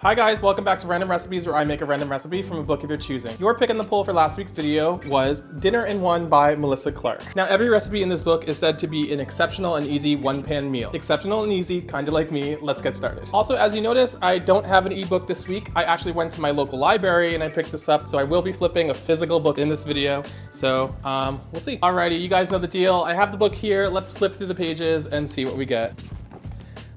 Hi guys, welcome back to Random Recipes, where I make a random recipe from a book of your choosing. Your pick in the poll for last week's video was Dinner in One by Melissa Clark. Now every recipe in this book is said to be an exceptional and easy one-pan meal. Exceptional and easy, kinda like me. Let's get started. Also, as you notice, I don't have an ebook this week. I actually went to my local library and I picked this up, so I will be flipping a physical book in this video. So, we'll see. Alrighty, you guys know the deal. I have the book here. Let's flip through the pages and see what we get.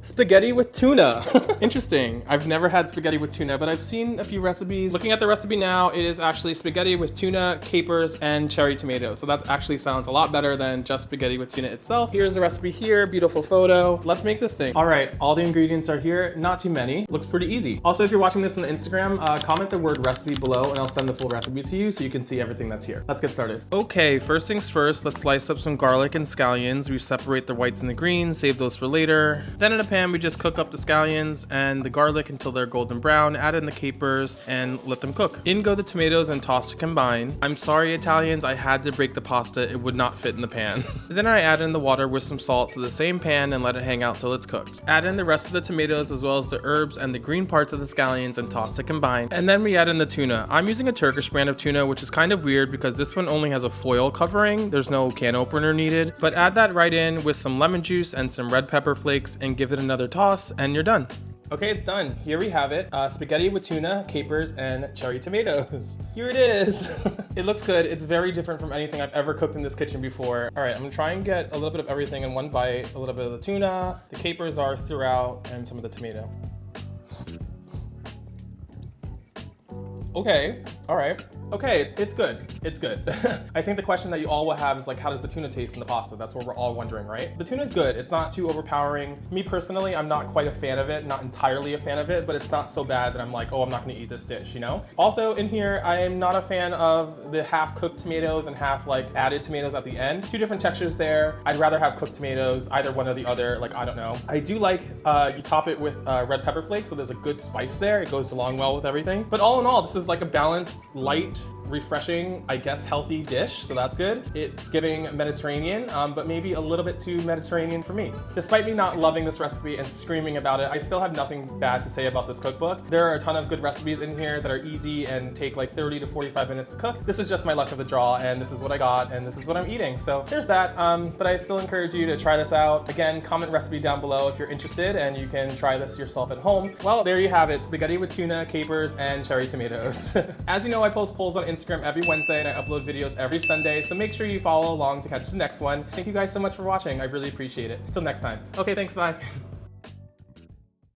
Spaghetti with tuna. Interesting. I've never had spaghetti with tuna, but I've seen a few recipes. Looking at the recipe now, it is actually spaghetti with tuna, capers, and cherry tomatoes. So that actually sounds a lot better than just spaghetti with tuna itself. Here's the recipe here, beautiful photo. Let's make this thing. All right, all the ingredients are here, not too many. Looks pretty easy. Also, if you're watching this on Instagram, comment the word recipe below and I'll send the full recipe to you so you can see everything that's here. Let's get started. Okay, first things first, let's slice up some garlic and scallions. We separate the whites and the greens, save those for later. Then in a pan, we just cook up the scallions and the garlic until they're golden brown, add in the capers and let them cook. In go the tomatoes and toss to combine. I'm sorry Italians, I had to break the pasta, it would not fit in the pan. Then I add in the water with some salt to the same pan and let it hang out till it's cooked. Add in the rest of the tomatoes as well as the herbs and the green parts of the scallions and toss to combine. And then we add in the tuna. I'm using a Turkish brand of tuna, which is kind of weird because this one only has a foil covering. There's no can opener needed, but add that right in with some lemon juice and some red pepper flakes and give it another toss and you're done. Okay, it's done. Here we have it. Spaghetti with tuna, capers, and cherry tomatoes. Here it is. It looks good. It's very different from anything I've ever cooked in this kitchen before. All right, I'm gonna try and get a little bit of everything in one bite. A little bit of the tuna, the capers are throughout, and some of the tomato. Okay, all right. Okay, it's good. It's good. I think the question that you all will have is like, how does the tuna taste in the pasta? That's what we're all wondering, right? The tuna is good. It's not too overpowering. Me personally, I'm not quite a fan of it, not entirely a fan of it, but it's not so bad that I'm like, oh, I'm not gonna eat this dish, you know? Also in here, I am not a fan of the half cooked tomatoes and half like added tomatoes at the end. Two different textures there. I'd rather have cooked tomatoes, either one or the other, like, I don't know. I do like, you top it with red pepper flakes, so there's a good spice there. It goes along well with everything. But all in all, this is like a balanced, light, refreshing, I guess healthy dish, so that's good. It's giving Mediterranean, but maybe a little bit too Mediterranean for me. Despite me not loving this recipe and screaming about it, I still have nothing bad to say about this cookbook. There are a ton of good recipes in here that are easy and take like 30 to 45 minutes to cook. This is just my luck of the draw, and this is what I got, and this is what I'm eating. So there's that, but I still encourage you to try this out. Again, comment recipe down below if you're interested, and you can try this yourself at home. Well, there you have it, spaghetti with tuna, capers, and cherry tomatoes. As you know, I post polls on Instagram every Wednesday and I upload videos every Sunday, so make sure you follow along to catch the next one. Thank you guys so much for watching. I really appreciate it. Until next time. Okay, thanks, bye.